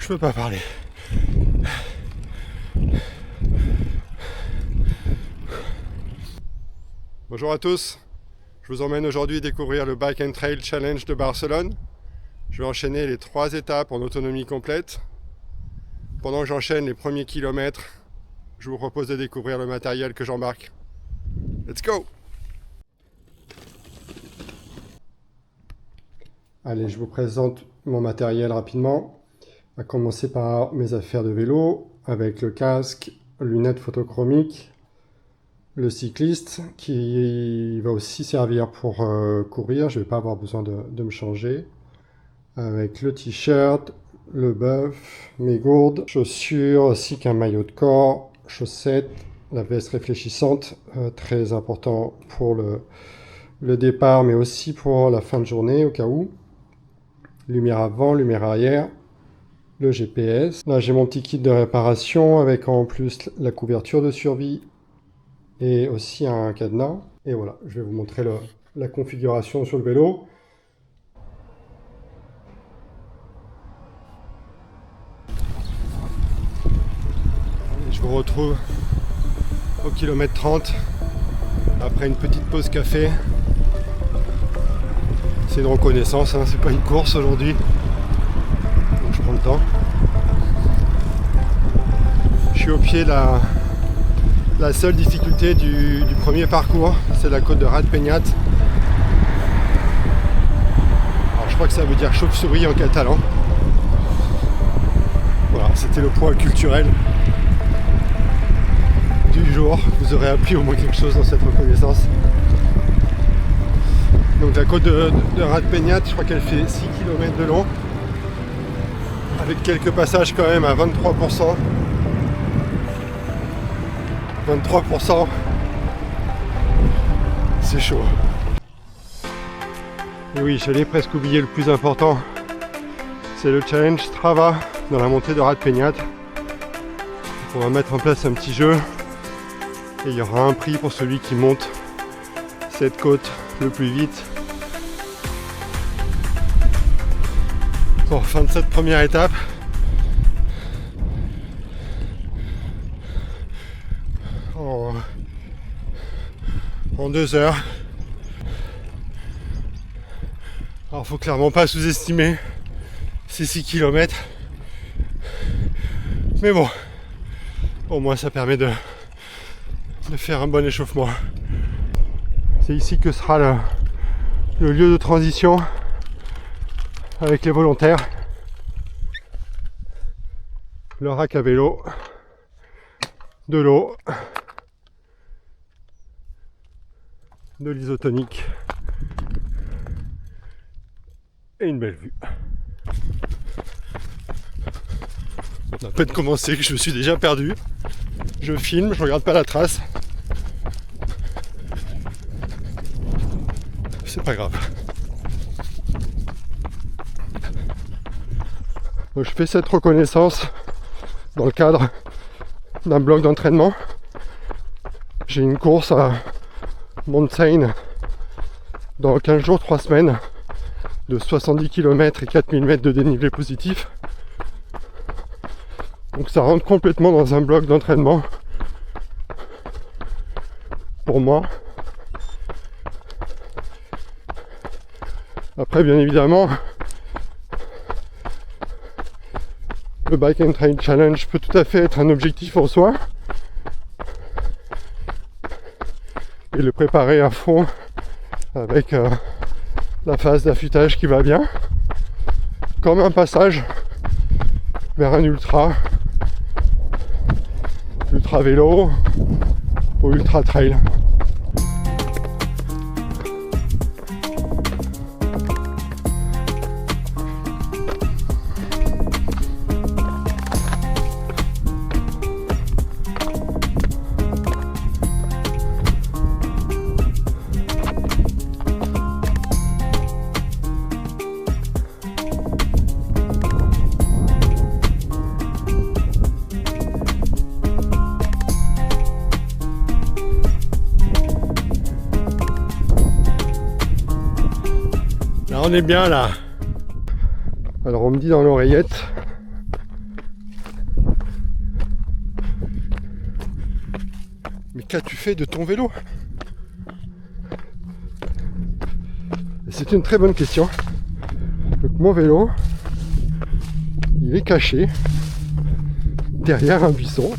peux pas parler. Bonjour à tous, je vous emmène aujourd'hui découvrir le Bike and Trail Challenge de Barcelone. Je vais enchaîner les 3 étapes en autonomie complète. Pendant que j'enchaîne les premiers kilomètres, je vous propose de découvrir le matériel que j'embarque. Let's go! Allez, je vous présente mon matériel rapidement. On va commencer par mes affaires de vélo avec le casque, lunettes photochromiques, le cycliste qui va aussi servir pour courir. Je ne vais pas avoir besoin de me changer. Avec le t-shirt, le buff, mes gourdes, chaussures ainsi qu'un maillot de corps, chaussettes, la veste réfléchissante, très important pour le départ mais aussi pour la fin de journée au cas où. Lumière avant, lumière arrière, le GPS. Là j'ai mon petit kit de réparation avec en plus la couverture de survie et aussi un cadenas. Et voilà, je vais vous montrer la configuration sur le vélo. Je vous retrouve au kilomètre 30 après une petite pause café. C'est une reconnaissance, hein, c'est pas une course aujourd'hui, donc je prends le temps. Je suis au pied de la seule difficulté du premier parcours, c'est la côte de Rat Penyat. Alors je crois que ça veut dire chauve-souris en catalan. Voilà, c'était le point culturel du jour. Vous aurez appris au moins quelque chose dans cette reconnaissance. Donc la côte de Rat Penyat, je crois qu'elle fait 6 km de long, avec quelques passages quand même à 23%. 23%, c'est chaud. Et oui, j'allais presque oublier le plus important, c'est le challenge Strava dans la montée de Rat Penyat. On va mettre en place un petit jeu et il y aura un prix pour celui qui monte cette côte le plus vite. Pour fin de cette première étape. En 2 heures. Alors faut clairement pas sous-estimer ces 6 km. Mais bon, au moins ça permet de faire un bon échauffement. C'est ici que sera le lieu de transition avec les volontaires. Le rack à vélo, de l'eau, de l'isotonique et une belle vue. On a à peine commencé que je me suis déjà perdu. Je filme, je regarde pas la trace. C'est pas grave. Donc je fais cette reconnaissance dans le cadre d'un bloc d'entraînement. J'ai une course à Mountain dans 15 jours, 3 semaines de 70 km et 4000 mètres de dénivelé positif. Donc ça rentre complètement dans un bloc d'entraînement pour moi. Après bien évidemment le Bike and Trail Challenge peut tout à fait être un objectif en soi et le préparer à fond avec la phase d'affûtage qui va bien, comme un passage vers un ultra vélo ou ultra trail. Là on est bien là. Alors on me dit dans l'oreillette Mais qu'as-tu fait de ton vélo? C'est une très bonne question. Donc mon vélo, il est caché derrière un buisson,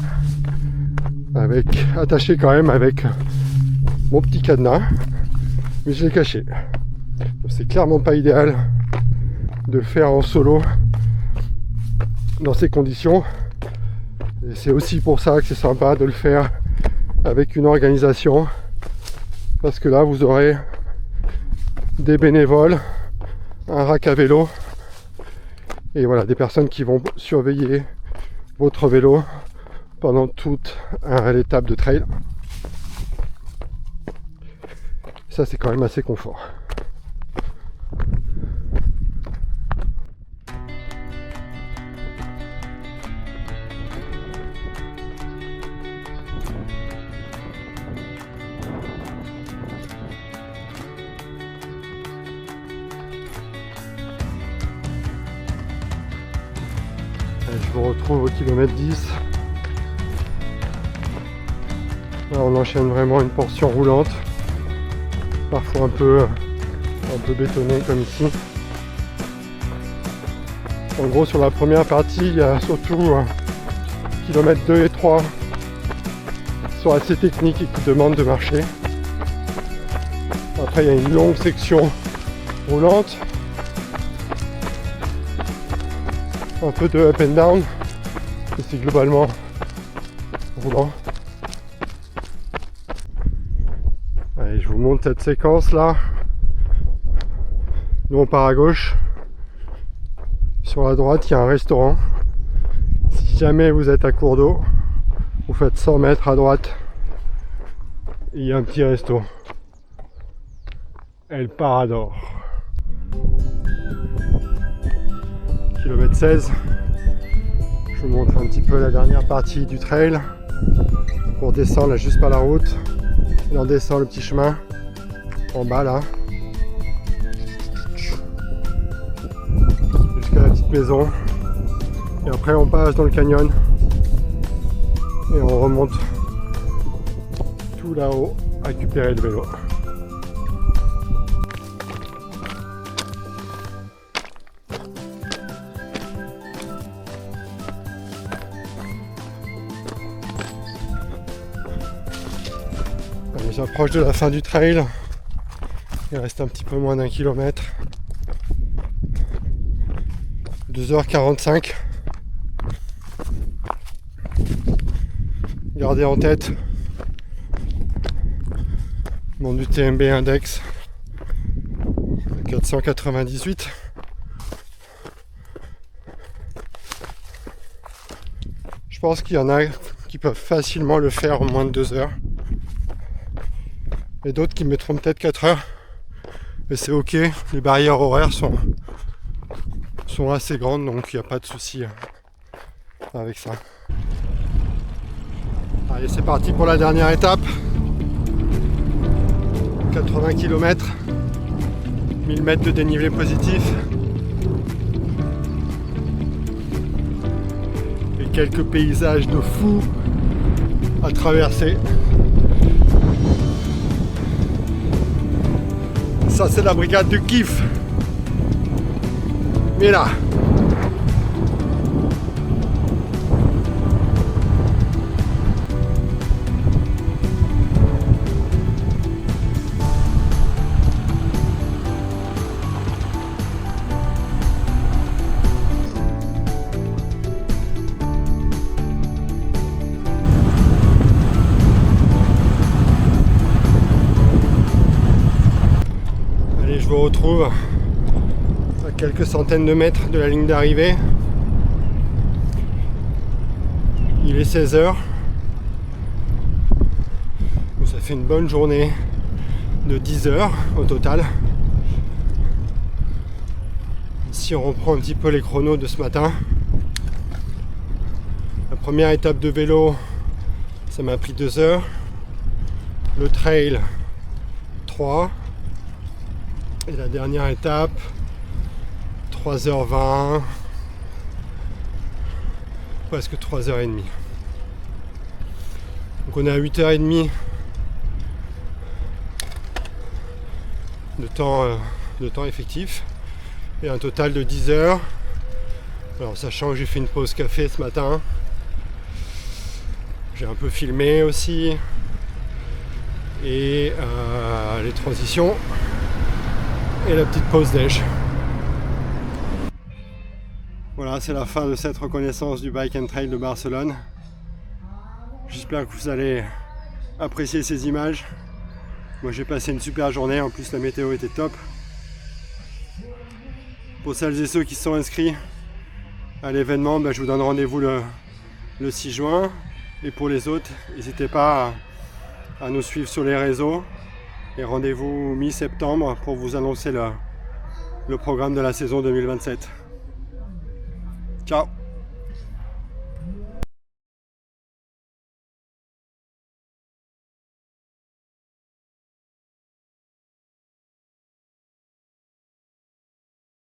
attaché quand même avec mon petit cadenas, mais je l'ai caché. C'est clairement pas idéal de le faire en solo dans ces conditions. Et c'est aussi pour ça que c'est sympa de le faire avec une organisation, parce que là vous aurez des bénévoles, un rack à vélo et voilà, des personnes qui vont surveiller votre vélo pendant toute l'étape de trail. Ça c'est quand même assez confort. Je vous retrouve au kilomètre 10. Là on enchaîne vraiment une portion roulante, parfois un peu bétonnée comme ici. En gros sur la première partie il y a surtout kilomètres 2 et 3 qui sont assez techniques et qui demandent de marcher. Après il y a une longue section roulante, un peu de up and down, et c'est globalement roulant. Allez, je vous montre cette séquence là. Nous on part à gauche. Sur la droite il y a un restaurant. Si jamais vous êtes à court d'eau, vous faites 100 mètres à droite et il y a un petit resto. El Parador. Kilomètre 16. Je vous montre un petit peu la dernière partie du trail. On descend là juste par la route. Et on descend le petit chemin en bas là. Jusqu'à la petite maison. Et après on passe dans le canyon. Et on remonte tout là-haut à récupérer le vélo. J'approche de la fin du trail. Il reste un petit peu moins d'1 kilomètre. 2h45. Gardez en tête mon UTMB index 498. Je pense qu'il y en a qui peuvent facilement le faire en moins de 2 heures. Et d'autres qui mettront peut-être 4 heures. Mais c'est ok, les barrières horaires sont assez grandes, donc il n'y a pas de souci avec ça. Allez, c'est parti pour la dernière étape. 80 km, 1000 mètres de dénivelé positif. Et quelques paysages de fou à traverser. Ça c'est la brigade du kiff. Mais là. Je vous retrouve à quelques centaines de mètres de la ligne d'arrivée. Il est 16h. Ça fait une bonne journée de 10 heures au total. Si on reprend un petit peu les chronos de ce matin, la première étape de vélo, ça m'a pris 2 heures. Le trail, 3. Et la dernière étape, 3h20, presque 3h30. Donc on est à 8h30 de temps effectif et un total de 10 heures. Alors sachant que j'ai fait une pause café ce matin, j'ai un peu filmé aussi et les transitions et la petite pause déj. Voilà, c'est la fin de cette reconnaissance du Bike and Trail de Barcelone. J'espère que vous allez apprécier ces images. Moi j'ai passé une super journée, en plus la météo était top. Pour celles et ceux qui se sont inscrits à l'événement, je vous donne rendez-vous le 6 juin. Et pour les autres, n'hésitez pas à nous suivre sur les réseaux. Et rendez-vous mi-septembre pour vous annoncer le programme de la saison 2027. Ciao!